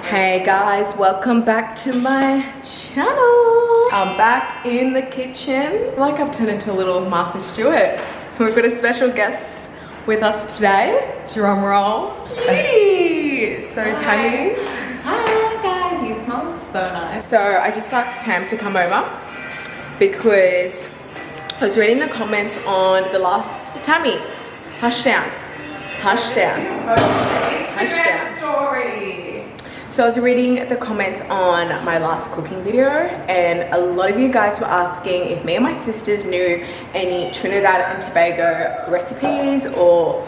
Hey guys, welcome back to my channel. I'm back in the kitchen. Like I've turned into a little Martha Stewart. We've got a special guest with us today. Drum roll. Hey! So Tammy's. Hi guys, you smell so nice. So I just asked Tam to come over because I was reading the comments on the last Tammy. Hush down. Hush down. Hush down. Story. So I was reading the comments on my last cooking video and a lot of you guys were asking if me and my sisters knew any Trinidad and Tobago recipes or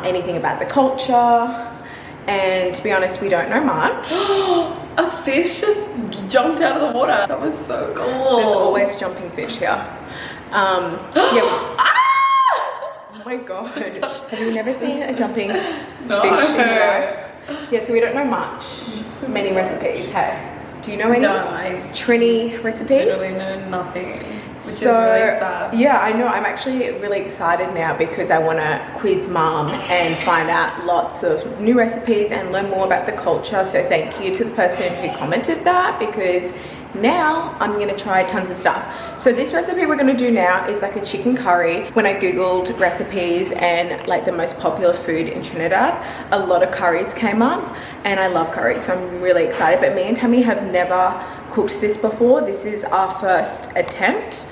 anything about the culture, and to be honest we don't know much. A fish just jumped out of the water. That was so cool. There's always jumping fish here. Yeah. Oh my god, have you never seen a jumping fish in your life? Yeah, so we don't know much. Many recipes. Hey, do you know any? No, I Trini recipes? literally know nothing, which is really sad. Yeah, I know. I'm actually really excited now because I want to quiz mum and find out lots of new recipes and learn more about the culture. So thank you to the person who commented that, because now I'm going to try tons of stuff. So this recipe we're going to do now is like a chicken curry. When I googled recipes and like the most popular food in Trinidad, a lot of curries came up and I love curry, so I'm really excited. But me and Tammy have never cooked this before. This is our first attempt,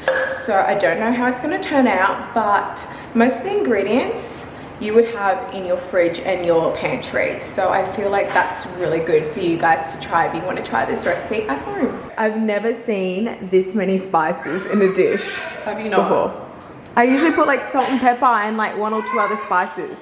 so I don't know how it's going to turn out, but most of the ingredients you would have in your fridge and your pantry, so I feel like that's really good for you guys to try if you want to try this recipe at home. I've never seen this many spices in a dish. Have you not? Before. I usually put like salt and pepper and like 1 or 2 other spices.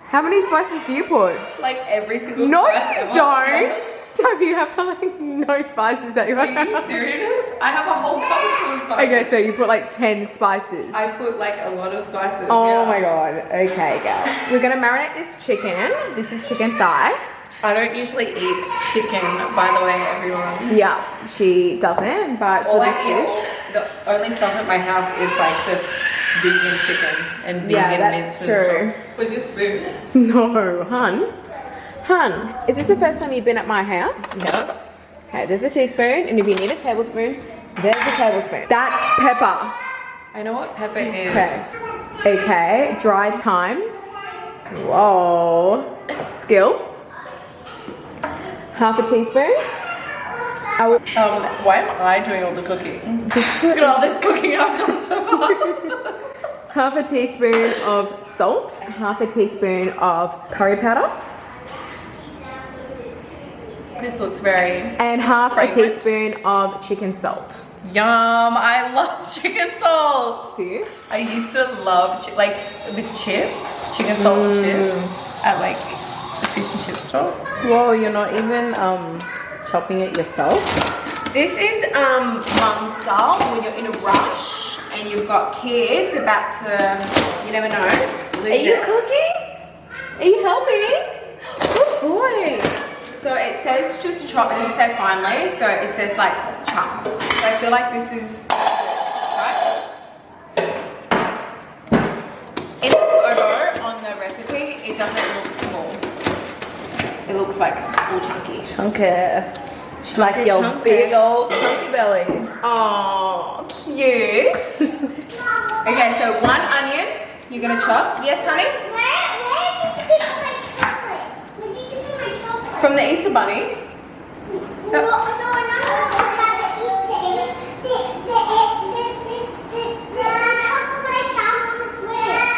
How many spices do you put? Like every single No, spice you ever. don't. Don't you have like no spices at your Are you serious? I have a whole cupboard full of spices. Okay, so you put like 10 spices. I put like a lot of spices. Oh yeah. my god. Okay, girl. We're gonna marinate this chicken. This is chicken thigh. I don't usually eat chicken, by the way, everyone. Yeah, she doesn't, but All for I this eat, dish. the only stuff at my house is like the vegan chicken and vegan Yeah, that's mince true. and stuff. Was your spoon? No, hun. Hun, is this the first time you've been at my house? Yes. Okay, there's a teaspoon, and if you need a tablespoon, there's a tablespoon. That's pepper. I know what pepper is. Okay. Okay, dried thyme. Whoa. Skill. Half a teaspoon. Why am I doing all the cooking? Look at all this cooking I've done so far. Half a teaspoon of salt. Half a teaspoon of curry powder. This looks very And half fragrant. a teaspoon of chicken salt. Yum! I love chicken salt. Do you? I used to love like with chips, chicken salt with chips at like the fish and chip store. Whoa, you're not even chopping it yourself? This is mum style when you're in a rush and you've got kids about to, you never know. Are you cooking? Are you helping? Good boy. So it says just chop, it doesn't say finely, so it says like chunks. So I feel like this is, right? In the photo on the recipe, it doesn't look small. It looks like all chunky. Chunky. Like your chunky. big old chunky belly. Oh, cute. Okay, so 1 onion, you're gonna chop. Yes, honey? Where did you pick up my chocolate? Where did you pick my chocolate? From the Easter Bunny. No, about the Easter egg. The chocolate I found on the swing.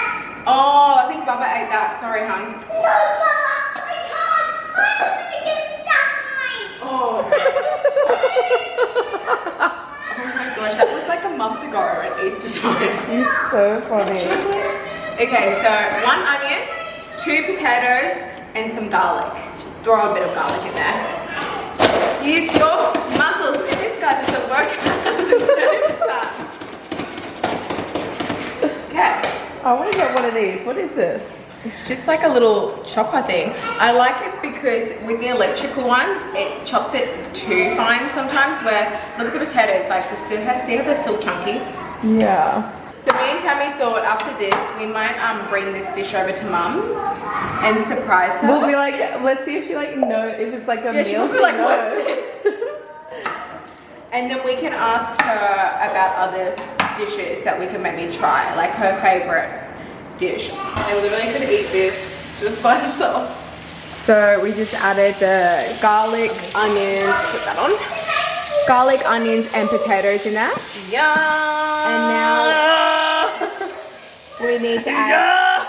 Oh, I think Baba ate that. Sorry, hon. No, Mama, I can't. I'm going to do stuffing. Oh. Oh my gosh, that was like a month ago at Easter time. She's so funny. Okay, so 1 onion, 2 potatoes, and some garlic. Just throw a bit of garlic in there. Use your muscles. Look at this, guys. It's a workout at the same time. Okay. I want to get one of these. What is this? It's just like a little chopper thing. I like it because with the electrical ones, it chops it too fine sometimes, where, look at the potatoes, like, see how they're still chunky? Yeah. So me and Tammy thought after this we might bring this dish over to Mum's and surprise her. We'll be like, let's see if she like if it's like a Yeah, meal. she'll be like, what's this? And then we can ask her about other dishes that we can maybe try, like her favorite dish. I literally could eat this just by itself. So we just added the garlic, onions, put that on. Garlic, onions, and potatoes in there. Yum! And now we need to add.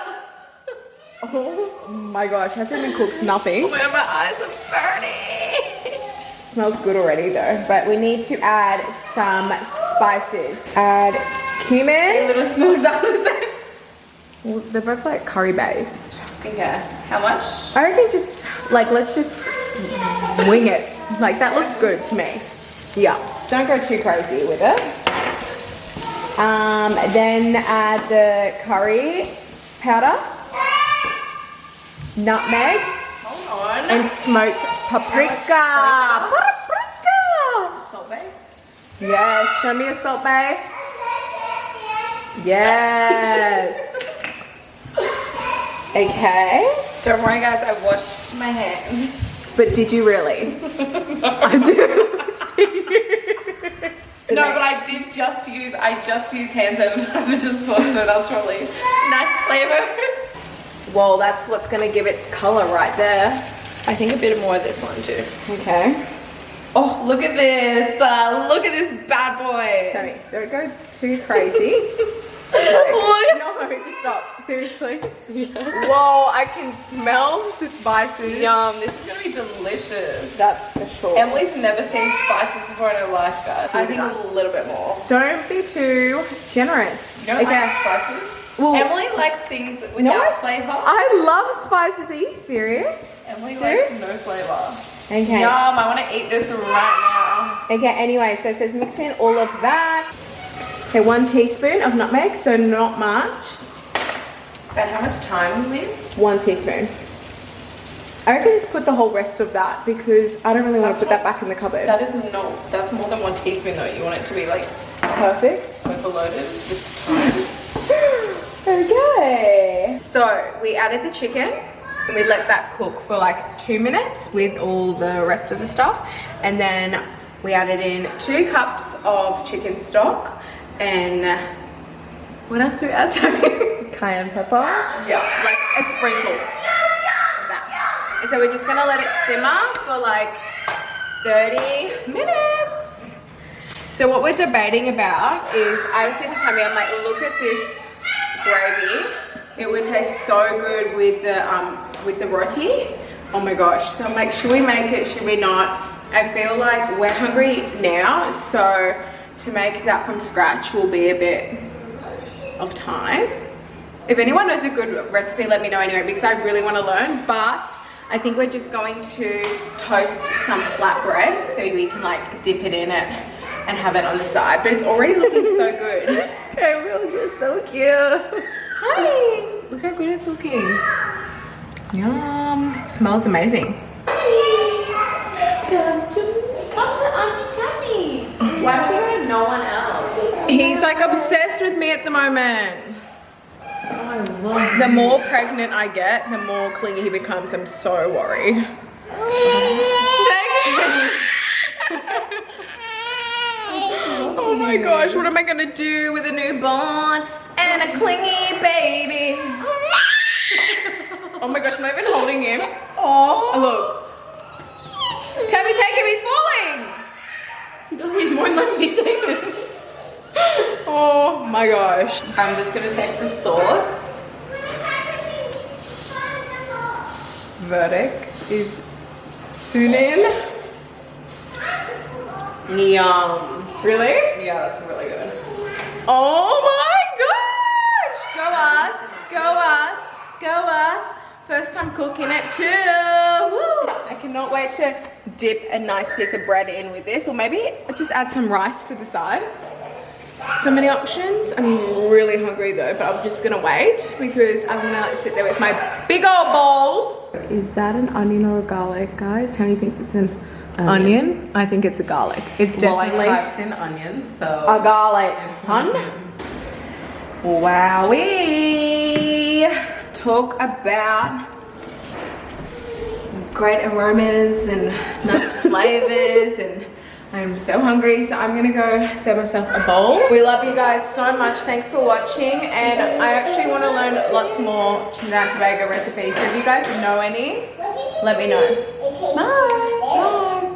Oh my gosh, hasn't even cooked nothing. Oh my God, my eyes are burning. Smells good already though. But we need to add some spices. Add They cumin. literally smell exactly the same. Well, they're both like curry based. Okay, how much? I reckon just like let's just wing it. Like that looks good to me. Yeah, don't go too crazy with it. Then add the curry powder, nutmeg, Hold on. and smoked paprika. Paprika. Salt Bay. Yes, show me a Salt Bay. Yes. Okay. Don't worry guys, I washed my hands. But did you really? I do see you. No, but I just use hand sanitizer just for, so that's probably nice flavor. Well, that's what's gonna give its color right there. I think a bit more of this one too. Okay. Oh, look at this. Look at this bad boy. Tammy, don't go too crazy. What? No, just stop. Seriously. Yeah. Whoa, I can smell the spices. Yum, this is gonna be delicious. That's for sure. Emilee's never seen spices before in her life, guys. I think a little bit more. Don't be too generous. You don't like spices? Well, Emilee likes things without flavor. I love spices. Are you serious? Emilee likes no flavor. Okay. Yum, I want to eat this right now. Okay, anyway, so it says mix in all of that. Okay, 1 teaspoon of nutmeg, so not much. And how much time leaves? 1 teaspoon. I reckon just put the whole rest of that because I don't really want to put that back in the cupboard. That's more than 1 teaspoon though. You want it to be like Perfect. overloaded with time. Okay. So we added the chicken and we let that cook for like 2 minutes with all the rest of the stuff. And then we added in 2 cups of chicken stock and what else do we add to it? Cayenne pepper. Yeah, like a sprinkle of that. And so we're just gonna let it simmer for like 30 minutes. So what we're debating about is, I was saying to Tammy, I'm like, look at this gravy. It would taste so good with the roti. Oh my gosh. So I'm like, should we make it? Should we not? I feel like we're hungry now, so to make that from scratch will be a bit of time. If anyone knows a good recipe, let me know anyway, because I really want to learn. But I think we're just going to toast some flatbread so we can like dip it in it and have it on the side. But it's already looking so good. It really is so cute. Hi! Look how good it's looking. Yum! It smells amazing. Come to Auntie Tammy. Why is he going to no one else? He's like obsessed with me at the moment. I love The more pregnant I get, the more clingy he becomes. I'm so worried. Oh my gosh, what am I gonna do with a newborn and a clingy baby? Oh my gosh, I'm not even holding him. Oh, look. Tabby, take him, he's falling. He doesn't even won't let me take it. Oh my gosh. I'm just going to taste the sauce. Verdict is Thynne. Yum. Really? Yeah, that's really good. Oh my gosh! Go us, go us, go us. First time cooking it too. Woo! I cannot wait to dip a nice piece of bread in with this, or maybe just add some rice to the side. So many options. I'm really hungry though, but I'm just gonna wait because I wanna like sit there with my big old bowl. Is that an onion or a garlic, guys? Tony thinks it's an onion. I think it's a garlic. It's Well, I definitely typed in onions, so a garlic. it's Hun? onion. Wowee! Talk about great aromas and nice flavors, and I'm so hungry, so I'm gonna go serve myself a bowl. We love you guys so much. Thanks for watching, and I actually want to learn lots more Trinidad and Tobago recipes. So if you guys know any, let me know. Bye. Bye.